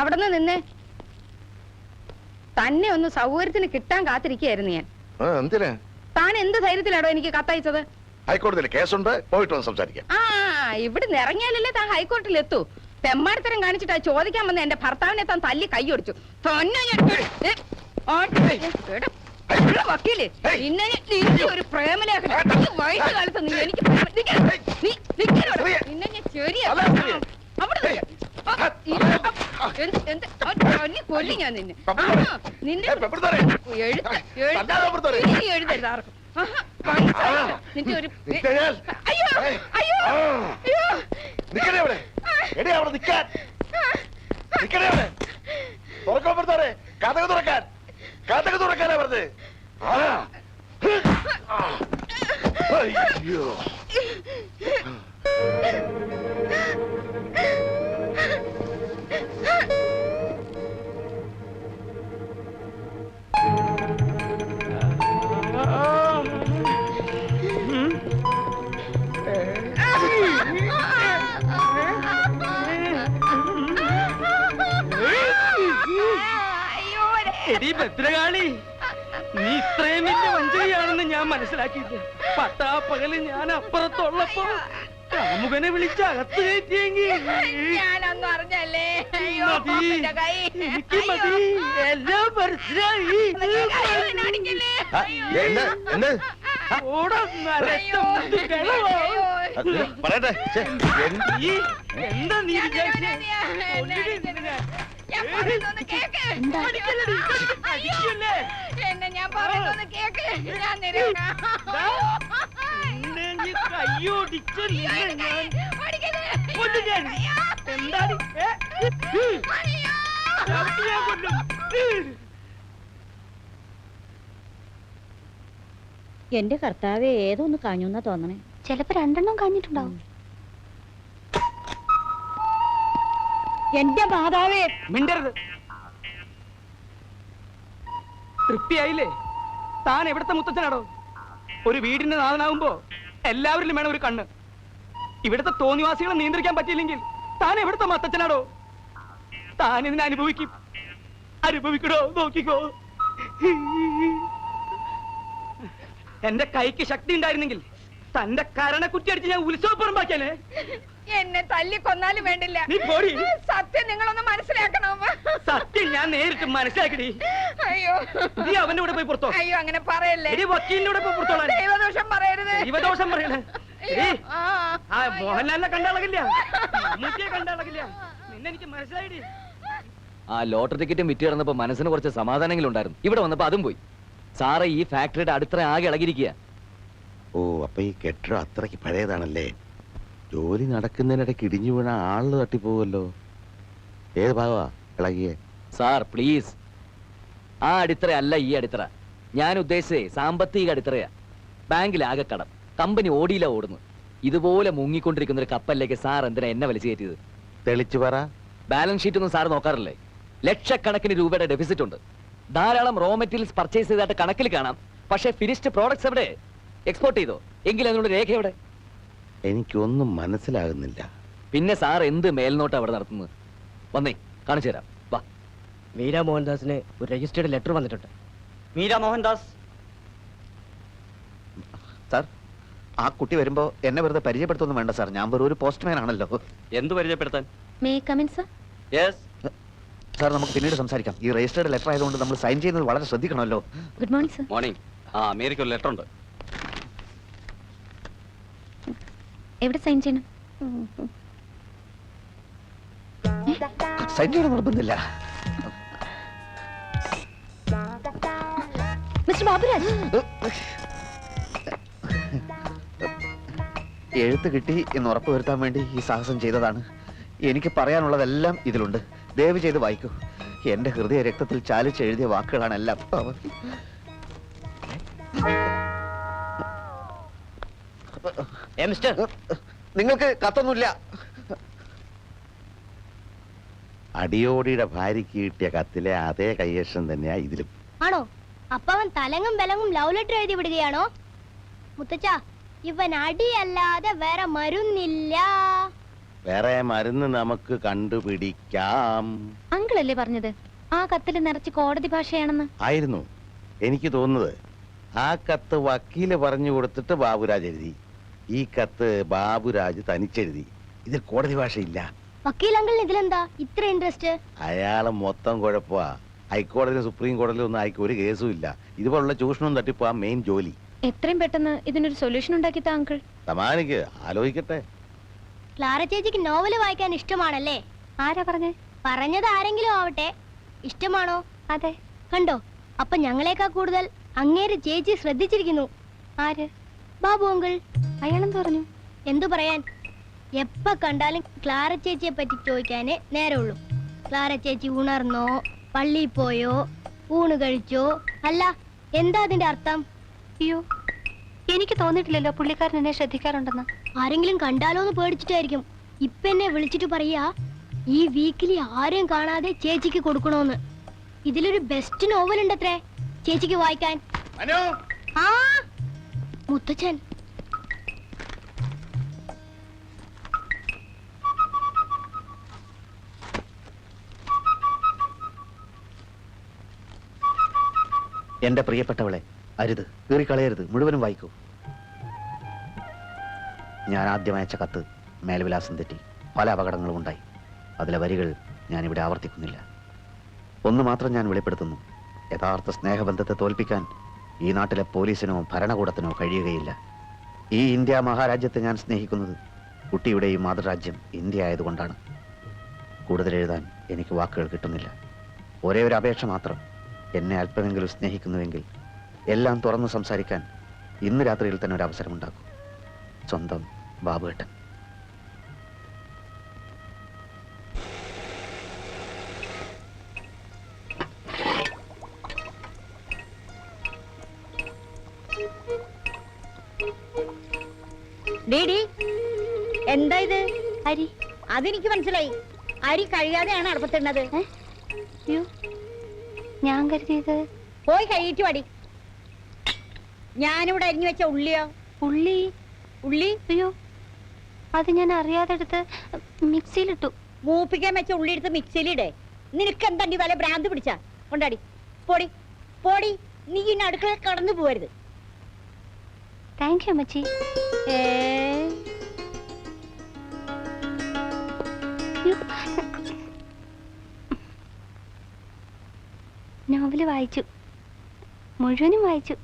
അവിടുന്ന് നിന്നേ. തന്നെ ഒന്ന് സൗകര്യത്തിന് കിട്ടാൻ കാത്തിരിക്കുകയായിരുന്നു ഞാൻ. താൻ എന്ത് ധൈര്യത്തിലാണോ എനിക്ക് കത്തയച്ചത്? ഹൈക്കോടതിയിൽ കേസുണ്ട്, പോയിട്ട് വന്ന് സംസാരിക്കാം. ആ, ഇവിടുന്ന് ഇറങ്ങിയാലല്ലേ താൻ ഹൈക്കോടതിയിൽ എത്തൂ. തെമ്മാടിത്തരം കാണിച്ചിട്ടാ ചോദിക്കാൻ വന്ന എന്റെ ഭർത്താവിനെ താൻ തല്ലി കൈയൊടിച്ചു. വക്കീല് നിന്നെ ഒരു പ്രേമലേഖനം വയസ്സുകാലത്ത് നീ എനിക്ക് നിന്നെ ഞാൻ ശരിയാ കൊല്ലി ഞാൻ നിന്നെ നിന്നെ എഴുതരുത് ആർക്കും. നിന്റെ ഒരു അയ്യോ അയ്യോ കഥക തുറക്കാൻ, കഥക തുറക്കാനാ പറഞ്ഞത്. അയ്യോ ഭദ്രകാളി, നീ ഇത്രയും വലിയ വഞ്ചകയാണെന്ന് ഞാൻ മനസ്സിലാക്കിയില്ല. പട്ടാപ്പകല് ഞാൻ അപ്പുറത്തുള്ളപ്പോ കാമുകനെ വിളിച്ച് അകത്ത് കയറ്റിയെങ്കിൽ ഞാനൊന്നും അറിഞ്ഞല്ലേ. എനിക്ക് മതി, എല്ലാം മനസ്സിലായി. എന്താ നീ എന്നെ ഞാൻ പറയുന്നത് കേക്ക്. ഞാൻ കയ്യോടിച്ചു എന്താണ് എന്റെ കർത്താവെ, ഏതൊന്ന് കാഞ്ഞൂന്നാ തോന്നണേ. ചിലപ്പോ രണ്ടെണ്ണം കാഞ്ഞിട്ടുണ്ടാവും. എന്റെ മാതാവേ, മിണ്ടരുത്. തൃപ്തിയായില്ലേ? താൻ എവിടത്തെ മുത്തച്ഛനാടോ? ഒരു വീടിന്റെ നാഥനാവുമ്പോ എല്ലാവരിലും വേണം ഒരു കണ്ണ്. ഇവിടുത്തെ തോന്നിവാസികളെ നിയന്ത്രിക്കാൻ പറ്റിയില്ലെങ്കിൽ താൻ എവിടുത്തെ മത്തച്ഛനാടോ? താൻ ഇതിനെ അനുഭവിക്കും. അനുഭവിക്കണോ? നോക്കിക്കോ. എന്റെ കൈക്ക് ശക്തി ഉണ്ടായിരുന്നെങ്കിൽ തന്റെ കരണക്കുറ്റി അടിച്ച് ഞാൻ ഉത്സവപ്പുറമ്പാക്കിയാലേ. എന്നെ തല്ലി കൊന്നാലും വേണ്ടില്ല. നീ പോടി. സത്യം നിങ്ങളൊന്ന് മനസ്സിലാക്കണം. സത്യം ഞാൻ നേരിട്ട് മനസ്സിലാക്കടി. അയ്യോ, നീ അവന്റെ കൂടെ പോയി പുറത്തോ. അയ്യോ, അങ്ങനെ പറയല്ലേ. വക്കീലിന്റെ കൂടെ പോയി പുറത്തോളാം. ദൈവദോഷം പറയരുത്. ദൈവദോഷം പറയണേ. മോഹൻലാലിനെ കണ്ടാളകില്ല, മമ്മൂട്ടിയെ കണ്ടാളകില്ല. നിന്നെ എനിക്ക് മനസ്സിലായിടി. ആ ലോട്ടറി ടിക്കറ്റും വിറ്റ് കിടന്നപ്പോ മനസ്സിന് കുറച്ച് സമാധാനങ്ങളും ഉണ്ടായിരുന്നു. ഇവിടെ വന്നപ്പോ അതും പോയി. സാറേ, ഈ ഫാക്ടറിയുടെ അടുത്ത ആകെ ഇളകിയിരിക്കുക. ഓ, അപ്പൊ ഈ കെട്ടിടം അത്രയ്ക്ക് പഴയതാണല്ലേ. ജോലി നടക്കുന്നതിനിടയ്ക്ക് ഇടിഞ്ഞു വീണ ആള് തട്ടിപ്പോവല്ലോ. ഏത് ഭാഗമാ ഇളകിയേ? സാർ പ്ലീസ്, ആ അടിത്തറ അല്ല ഈ അടിത്തറ. ഞാൻ ഉദ്ദേശിച്ചേ സാമ്പത്തിക അടിത്തറയാ. ബാങ്കിലാകെ കടം, കമ്പനി ഓടിയില്ല ഓടുന്നു. ഇതുപോലെ മുങ്ങിക്കൊണ്ടിരിക്കുന്ന ഒരു കപ്പലിലേക്ക് സാർ എന്തിനാ എന്നെ വലിച്ചു കയറ്റിയത്? തെളിച്ചു പറ. ബാലൻസ് ഷീറ്റ് ഒന്നും സാർ നോക്കാറില്ലേ? ലക്ഷക്കണക്കിന് രൂപയുടെ ഡെഫിസിറ്റ് ഉണ്ട്. ധാരാളം റോ മെറ്റീരിയൽസ് പർച്ചേസ് ചെയ്തായിട്ട് കണക്കിൽ കാണാം. പക്ഷേ ഫിനിഷ്ഡ് പ്രോഡക്ട്സ് എവിടെ? എക്സ്പോർട്ട് ചെയ്തോ? എങ്കിൽ അതിനുള്ള രേഖ എവിടെ? എനിക്കൊന്നും മനസ്സിലാകുന്നില്ല. പിന്നെ സാർ എന്ത് മേൽനോട്ട് അവിടെ നടത്തുന്നത്? വന്നേ, കാണിച്ചു തരാം. വാ. മീര മോഹൻദാസിന് ഒരു രജിസ്റ്റേർഡ് ലെറ്റർ വന്നിട്ടുണ്ട്. മീര മോഹൻദാസ്. സാർ, ആ കുട്ടി വരുമ്പോ എന്നെ വെറുതെ പരിചയപ്പെടുത്തൊന്നും വേണ്ട സാർ. ഞാൻ വെറും ഒരു പോസ്റ്റ്മാൻ ആണല്ലോ. എന്ത് പരിചയപ്പെടുത്താൻ? May come in sir? Yes sir, നമുക്ക് പിന്നീട് സംസാരിക്കാം. ഈ രജിസ്റ്റേർഡ് ലെറ്റർ ആയതുകൊണ്ട് നമ്മൾ സൈൻ ചെയ്യുന്നത് വളരെ ശ്രദ്ധിക്കണമല്ലോ. Good morning sir. മോർണിംഗ്. ആ, അമേരിക്ക ഒരു ലെറ്റർ ഉണ്ട്. എവിടെ സൈൻ ചെയ്യണം? സൈൻ ചെയ്യണം നിർബന്ധമില്ല. മിസ്റ്റർ ബാബുരാജ്, എഴുത്ത് കിട്ടി എന്ന് ഉറപ്പുവരുത്താൻ വേണ്ടി ഈ സാഹസം ചെയ്തതാണ്. എനിക്ക് പറയാനുള്ളതെല്ലാം ഇതിലുണ്ട്. ദയവ് ചെയ്ത് വായിക്കൂ. എന്റെ ഹൃദയ രക്തത്തിൽ ചാലിച്ച് എഴുതിയ വാക്കുകളാണ് എല്ലാം. നിങ്ങൾക്ക് കത്തൊന്നുമില്ല. അടിയോടിയുടെ ഭാര്യയ്ക്ക് കിട്ടിയ കത്തിലെ അതേ കയ്യേഷം തന്നെയാ ഇതിലും. ആണോ? അപ്പൊ അവൻ തലങ്ങും ബലങ്ങും ലവ് ലെറ്റർ എഴുതി വിടുകയാണോ? മുത്തച്ഛ, ഇവൻ അടിയല്ലാതെ വേറെ മരുന്നില്ല. വേറെ മരുന്ന് നമുക്ക് കണ്ടുപിടിക്കാം. അങ്കിളല്ലേ പറഞ്ഞത് ആ കത്തിൽ നിറച്ച് കോടതി ഭാഷയാണെന്ന്? ആയിരുന്നു. എനിക്ക് തോന്നുന്നത് ആ കത്ത് വക്കീല് പറഞ്ഞു കൊടുത്തിട്ട് ബാബുരാജ് എഴുതി. ഈ കത്ത് ബാബുരാജ് തനിച്ചെഴുതി. ഇതിൽ കോടതി ഭാഷയില്ല. വക്കീൽ അങ്കിളിന് ഇതിലെന്താ ഇത്ര ഇൻട്രസ്റ്റ്? അയാള് മൊത്തം കുഴപ്പമാ. ഹൈക്കോടതിയിലും സുപ്രീം കോടതിയിലും ഒന്നും അയക്കും ഒരു കേസും ഇല്ല. ഇതുപോലുള്ള ചൂഷണവും തട്ടിപ്പാ മെയിൻ ജോലി. എത്രയും പെട്ടെന്ന് ഇതിനൊരു സൊല്യൂഷൻ ഉണ്ടാക്കി താങ്കൾ. സമാനിക്ക് ആലോചിക്കട്ടെ. ക്ലാര ചേച്ചിക്ക് നോവല് വായിക്കാൻ ഇഷ്ടമാണല്ലേ? ആരാ പറഞ്ഞത് ആരെങ്കിലും ആവട്ടെ. ഇഷ്ടമാണോ? അതെ. കണ്ടോ, അപ്പൊ ഞങ്ങളെക്കാൾ കൂടുതൽ അങ്ങേര് ചേച്ചി ശ്രദ്ധിച്ചിരിക്കുന്നു. ആര്? ബാബു അങ്കിൾ. അയാളെന്ത് പറഞ്ഞു? എന്തു പറയാൻ, എപ്പ കണ്ടാലും ക്ലാര ചേച്ചിയെ പറ്റി ചോദിക്കാനേ നേരമുള്ളൂ. ക്ലാര ചേച്ചി ഉണർന്നോ, പള്ളിയിൽ പോയോ, ഊണ് കഴിച്ചോ? അല്ല, എന്താ അതിന്റെ അർത്ഥം? അയ്യോ, എനിക്ക് തോന്നിയിട്ടില്ലല്ലോ പുള്ളിക്കാരൻ എന്നെ ശ്രദ്ധിക്കാറുണ്ടെന്ന്. ആരെങ്കിലും കണ്ടാലോന്ന് പേടിച്ചിട്ടായിരിക്കും ഇപ്പൊ എന്നെ വിളിച്ചിട്ട് പറയാ ഈ വീക്കിലി ആരെയും കാണാതെ ചേച്ചിക്ക് കൊടുക്കണോന്ന്. ഇതിലൊരു ബെസ്റ്റ് നോവൽ ഉണ്ടത്രേ ചേച്ചിക്ക് വായിക്കാൻ. ആ മുത്തച്ഛൻ. എന്റെ പ്രിയപ്പെട്ടവളെ, അരുത്, കീറിക്കളയരുത്, മുഴുവനും വായിക്കൂ. ഞാൻ ആദ്യം അയച്ച കത്ത് മേൽവിലാസം തെറ്റി പല അപകടങ്ങളും ഉണ്ടായി. അതിലെ വരികൾ ഞാനിവിടെ ആവർത്തിക്കുന്നില്ല. ഒന്ന് മാത്രം ഞാൻ വെളിപ്പെടുത്തുന്നു: യഥാർത്ഥ സ്നേഹബന്ധത്തെ തോൽപ്പിക്കാൻ ഈ നാട്ടിലെ പോലീസിനോ ഭരണകൂടത്തിനോ കഴിയുകയില്ല. ഈ ഇന്ത്യ മഹാരാജ്യത്തെ ഞാൻ സ്നേഹിക്കുന്നത് കുട്ടിയുടെ ഈ മാതൃരാജ്യം ഇന്ത്യ ആയതുകൊണ്ടാണ്. കൂടുതൽ എഴുതാൻ എനിക്ക് വാക്കുകൾ കിട്ടുന്നില്ല. ഒരേ ഒരു അപേക്ഷ മാത്രം: എന്നെ അല്പമെങ്കിലും സ്നേഹിക്കുന്നുവെങ്കിൽ എല്ലാം തുറന്നു സംസാരിക്കാൻ ഇന്ന് രാത്രിയിൽ തന്നെ ഒരു അവസരമുണ്ടാക്കും. സ്വന്തം ബാബുവേട്ടൻ. എന്താ ഇത്? അരി. അതെനിക്ക് മനസ്സിലായി. അരി കഴിയാതെയാണ് അടുപ്പത്തിടുന്നത്. ഞാൻ കരുതിയത് പോയി കഴിയിട്ട് പാടി. ഞാനിവിടെ അരിഞ്ഞു വെച്ച ഉള്ളിയോ? ഉള്ളി. ഉള്ളി അയ്യോ, അത് ഞാൻ അറിയാതെ എടുത്ത് മിക്സിയിലിട്ടു. മൂപ്പിക്കാൻ വെച്ച ഉള്ളി എടുത്ത് മിക്സിയിലിടെ. നിനക്ക് എന്താ വല്ല ഭ്രാന്ത് പിടിച്ചാ? കൊണ്ടാടി പോടി പോടി. നീ ഇന്ന് അടുക്കള കടന്നു പോവരുത്. താങ്ക് യു അമ്മച്ചി. നോവല് വായിച്ചു, മുഴുവനും വായിച്ചു.